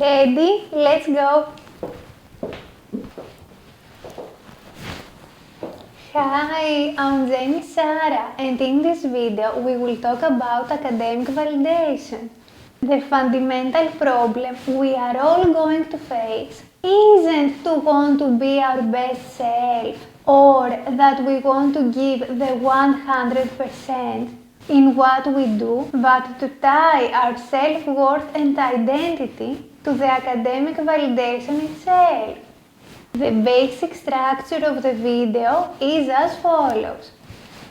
Ready? Let's go! Hi, I'm Jenny Sara, and in this video we will talk about academic validation. The fundamental problem we are all going to face isn't to want to be our best self or that we want to give the 100% in what we do, but to tie our self-worth and identity to the academic validation itself. The basic structure of the video is as follows.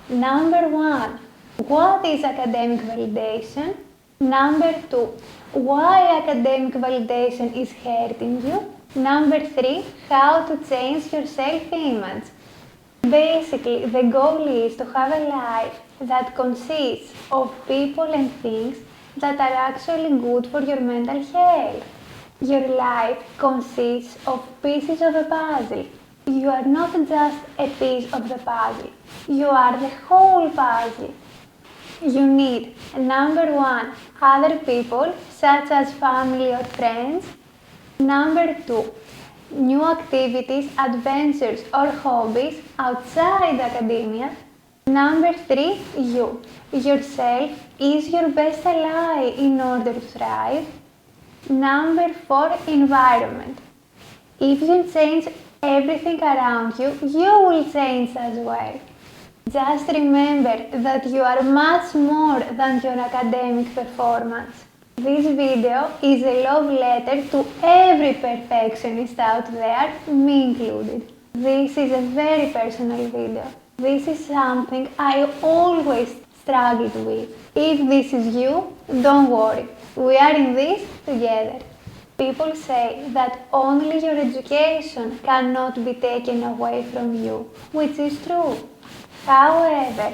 Number 1. What is academic validation? Number 2. Why academic validation is hurting you? Number 3. How to change your self-image. Basically, the goal is to have a life that consists of people and things that are actually good for your mental health. Your life consists of pieces of a puzzle. You are not just a piece of the puzzle. You are the whole puzzle. You need, number 1, other people such as family or friends. Number 2, new activities, adventures or hobbies outside academia. Number 3, you. Yourself is your best ally in order to thrive. Number 4, environment. If you change everything around you, you will change as well. Just remember that you are much more than your academic performance. This video is a love letter to every perfectionist out there, me included. This is a very personal video. This is something I always struggled with. If this is you, don't worry. We are in this together. People say that only your education cannot be taken away from you, which is true. However,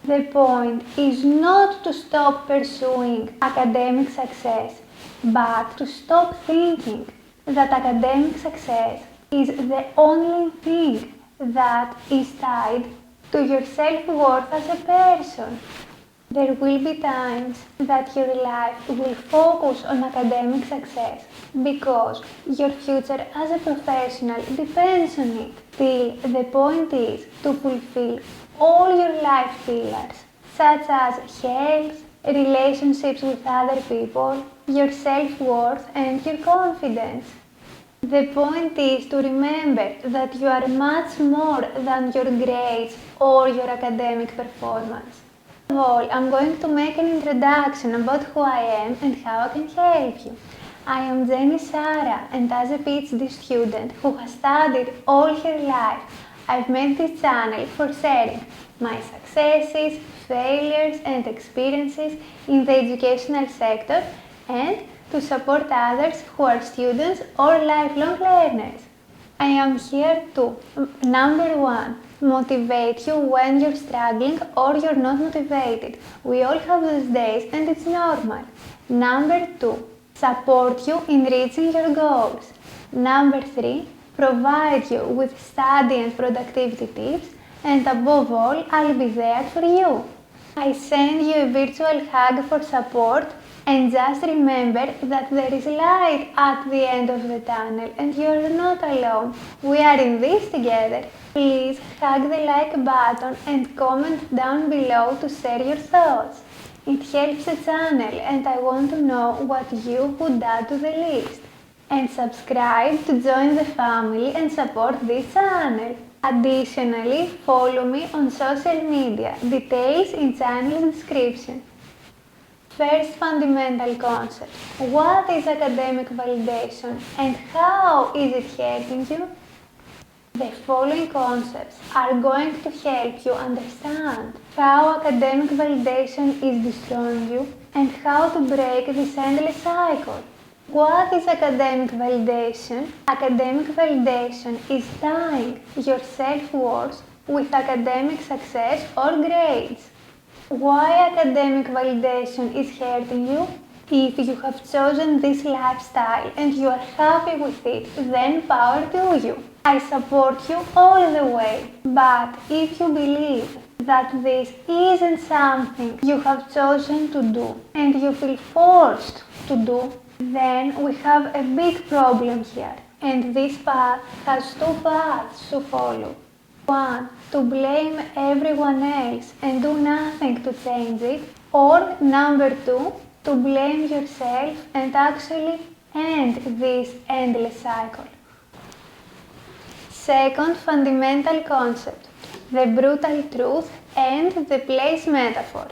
the point is not to stop pursuing academic success, but to stop thinking that academic success is the only thing that is tied to your self-worth as a person. There will be times that your life will focus on academic success because your future as a professional depends on it. Still, the point is to fulfill all your life pillars, such as health, relationships with other people, your self-worth and your confidence. The point is to remember that you are much more than your grades or your academic performance. First of all, I'm going to make an introduction about who I am and how I can help you. I am Jenny Sara, and as a PhD student who has studied all her life, I've made this channel for sharing my successes, failures and experiences in the educational sector and to support others who are students or lifelong learners. I am here to, number 1, motivate you when you're struggling or you're not motivated. We all have those days and it's normal. Number 2, support you in reaching your goals. Number 3, provide you with study and productivity tips, and above all, I'll be there for you. I send you a virtual hug for support, and just remember that there is light at the end of the tunnel and you're not alone. We are in this together. Please hug the like button and comment down below to share your thoughts. It helps the channel and I want to know what you would add to the list. And subscribe to join the family and support this channel. Additionally, follow me on social media, details in channel description. First fundamental concept. What is academic validation and how is it helping you? The following concepts are going to help you understand how academic validation is destroying you and how to break this endless cycle. What is academic validation? Academic validation is tying your self-worth with academic success or grades. Why academic validation is hurting you? If you have chosen this lifestyle and you are happy with it, then power to you. I support you all the way. But if you believe that this isn't something you have chosen to do and you feel forced to do, Then we have a big problem here, and this path has two paths to follow. One, to blame everyone else and do nothing to change it, or number two, to blame yourself and actually end this endless cycle. Second fundamental concept, the brutal truth and the place metaphor.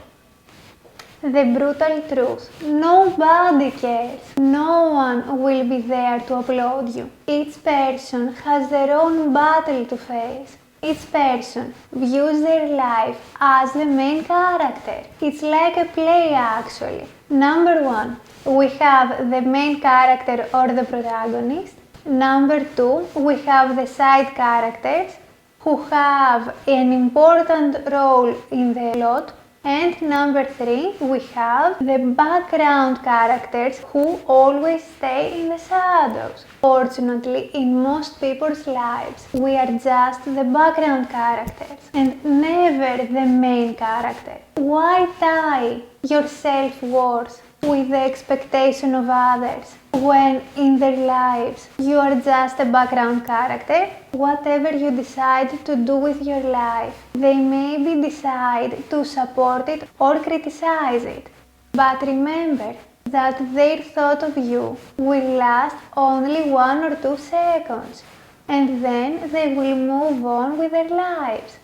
The brutal truth. Nobody cares. No one will be there to applaud you. Each person has their own battle to face. Each person views their life as the main character. It's like a play actually. Number one, we have the main character or the protagonist. Number two, we have the side characters who have an important role in the plot. And number three, we have the background characters who always stay in the shadows. Fortunately, in most people's lives, we are just the background characters and never the main character. Why tie your self-worth with the expectation of others when in their lives you are just a background character? Whatever you decide to do with your life, they maybe decide to support it or criticize it. But remember that their thought of you will last only 1 or 2 seconds, and then they will move on with their lives.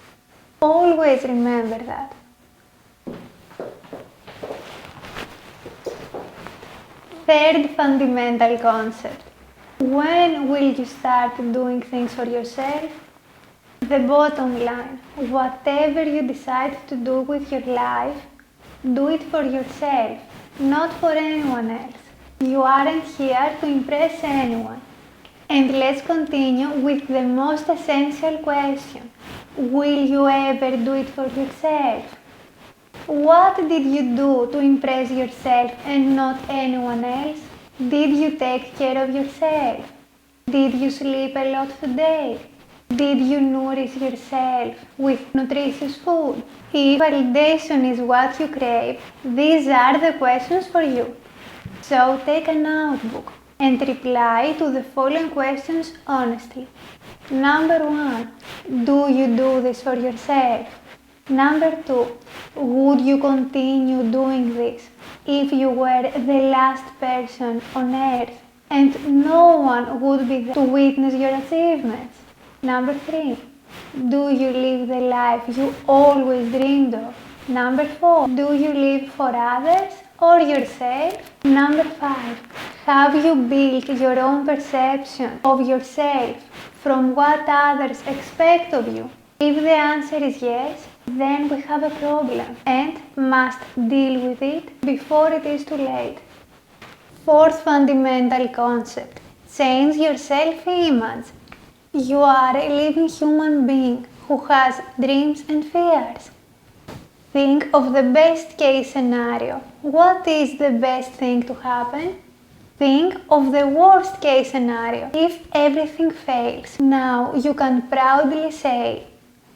Always remember that. Third fundamental concept. When will you start doing things for yourself? The bottom line. Whatever you decide to do with your life, do it for yourself, not for anyone else. You aren't here to impress anyone. And let's continue with the most essential question. Will you ever do it for yourself? What did you do to impress yourself and not anyone else? Did you take care of yourself? Did you sleep a lot today? Did you nourish yourself with nutritious food? If validation is what you crave, these are the questions for you. So take a notebook and reply to the following questions honestly. Number 1. Do you do this for yourself? Number 2. Would you continue doing this if you were the last person on earth and no one would be there to witness your achievements? Number 3. Do you live the life you always dreamed of? Number 4. Do you live for others or yourself? Number 5. Have you built your own perception of yourself from what others expect of you? If the answer is yes, then we have a problem and must deal with it before it is too late. Fourth fundamental concept. Change your self-image. You are a living human being who has dreams and fears. Think of the best case scenario. What is the best thing to happen? Think of the worst case scenario. If everything fails, now you can proudly say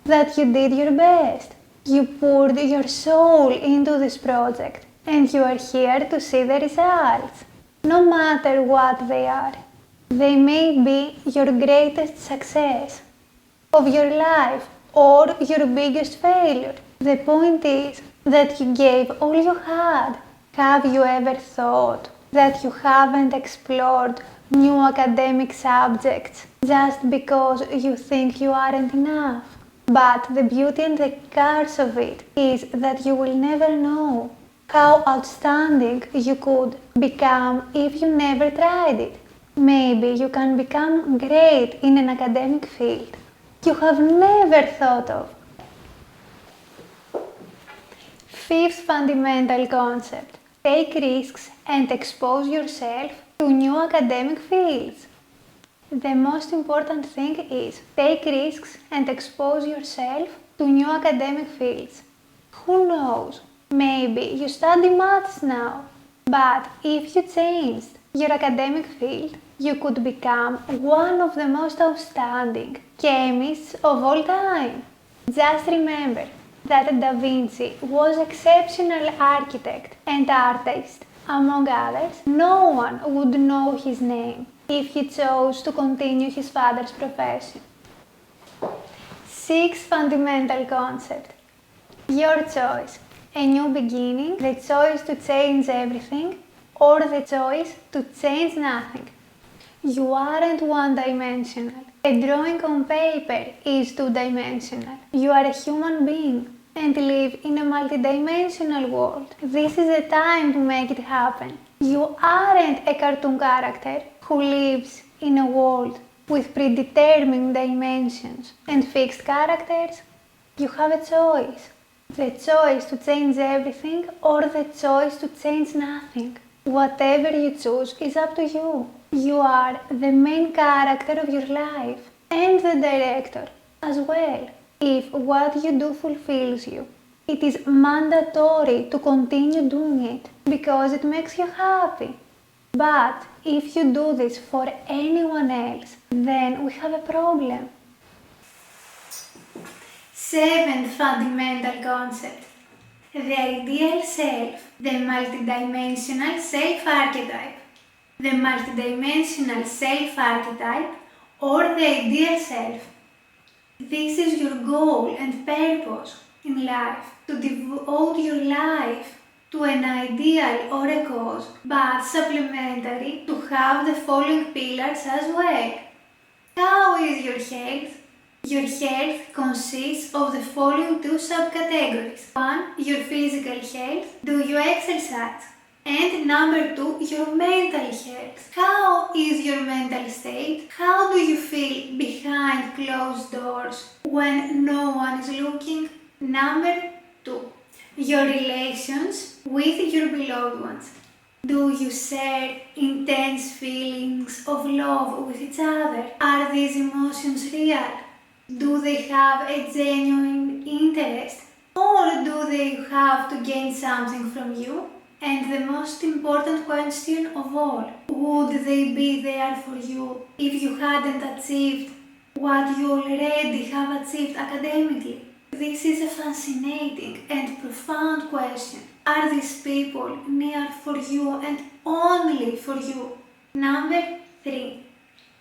that you did your best. You poured your soul into this project and you are here to see the results. No matter what they are. They may be your greatest success of your life or your biggest failure. The point is that you gave all you had. Have you ever thought that you haven't explored new academic subjects just because you think you aren't enough? But the beauty and the curse of it is that you will never know how outstanding you could become if you never tried it. Maybe you can become great in an academic field you have never thought of. Fifth fundamental concept. Take risks and expose yourself to new academic fields. The most important thing is take risks and expose yourself to new academic fields. Who knows? Maybe you study maths now, but if you changed your academic field, you could become one of the most outstanding chemists of all time. Just remember that Da Vinci was an exceptional architect and artist Among others, no one would know his name if he chose to continue his father's profession. 6 fundamental concepts. Your choice. A new beginning, the choice to change everything, or the choice to change nothing. You aren't one-dimensional. A drawing on paper is two-dimensional. You are a human being and live in a multidimensional world. This is the time to make it happen. You aren't a cartoon character who lives in a world with predetermined dimensions and fixed characters. You have a choice. The choice to change everything or the choice to change nothing. Whatever you choose is up to you. You are the main character of your life and the director as well. If what you do fulfills you, it is mandatory to continue doing it because it makes you happy. But if you do this for anyone else, then we have a problem. 7th fundamental concept. The ideal self, the multidimensional self-archetype. The multidimensional self-archetype or the ideal self. This is your goal and purpose in life, to devote your life to an ideal or a cause, but supplementary to have the following pillars as well. How is your health? Your health consists of the following 2 subcategories. 1. Your physical health. Do you exercise? And number 2, your mental health. How is your mental state? How do you feel behind closed doors when no one is looking? Number 2, your relations with your beloved ones. Do you share intense feelings of love with each other? Are these emotions real? Do they have a genuine interest? Or do they have to gain something from you? And the most important question of all, would they be there for you if you hadn't achieved what you already have achieved academically? This is a fascinating and profound question. Are these people near for you and only for you? Number 3.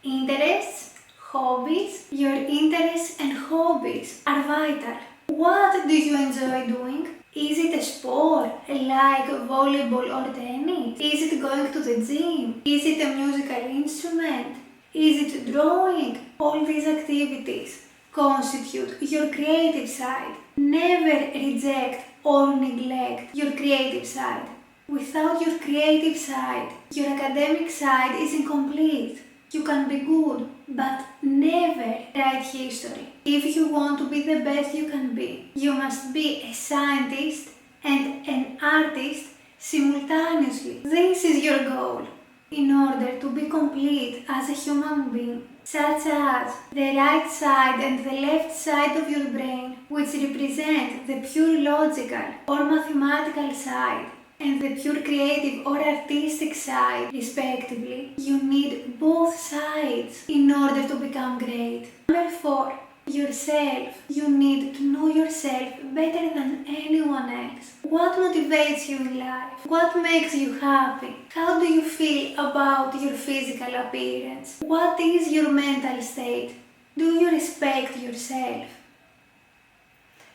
Interests. Hobbies. Your interests and hobbies are vital. What do you enjoy doing? Is it a sport like volleyball or tennis? Is it going to the gym? Is it a musical instrument? Is it drawing? All these activities constitute your creative side. Never reject or neglect your creative side. Without your creative side, your academic side is incomplete. You can be good, but never write history. If you want to be the best you can be, you must be a scientist and an artist simultaneously. This is your goal in order to be complete as a human being, such as the right side and the left side of your brain, which represent the pure logical or mathematical side and the pure creative or artistic side, respectively. You need both sides in order to become great. Number 4. Yourself. You need to know yourself better than anyone else. What motivates you in life? What makes you happy? How do you feel about your physical appearance? What is your mental state? Do you respect yourself?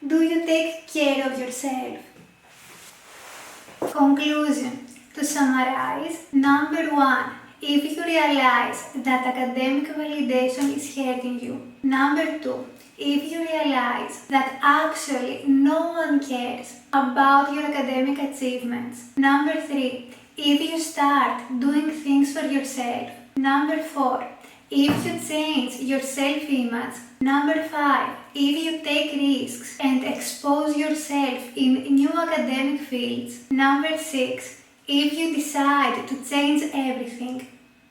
Do you take care of yourself? Conclusion. To summarize, number 1. If you realize that academic validation is hurting you. Number 2. If you realize that actually no one cares about your academic achievements. Number 3. If you start doing things for yourself. Number 4. If you change your self-image. Number 5. If you take risks and expose yourself in new academic fields. Number 6. If you decide to change everything.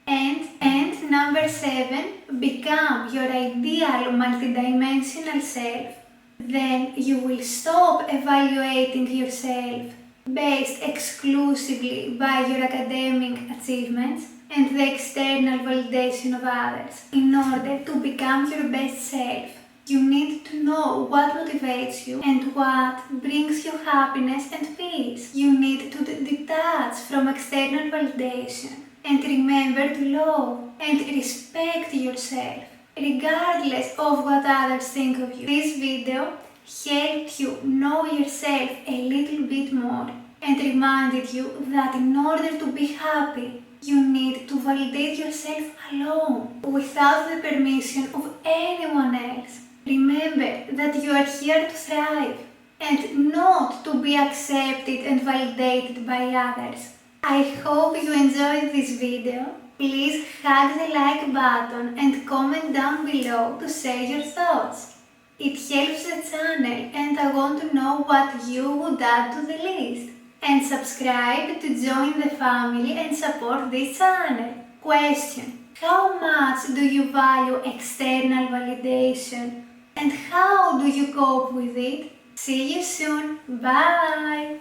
And number 7. Become your ideal multidimensional self. Then you will stop evaluating yourself based exclusively by your academic achievements and the external validation of others in order to become your best self. You need to know what motivates you and what brings you happiness and peace. You need to detach from external validation and remember to love and respect yourself, regardless of what others think of you. This video helped you know yourself a little bit more and reminded you that in order to be happy, you need to validate yourself alone, without the permission of anyone else. Remember that you are here to thrive and not to be accepted and validated by others. I hope you enjoyed this video. Please hug the like button and comment down below to share your thoughts. It helps the channel and I want to know what you would add to the list. And subscribe to join the family and support this channel. Question: how much do you value external validation? And how do you cope with it? See you soon. Bye!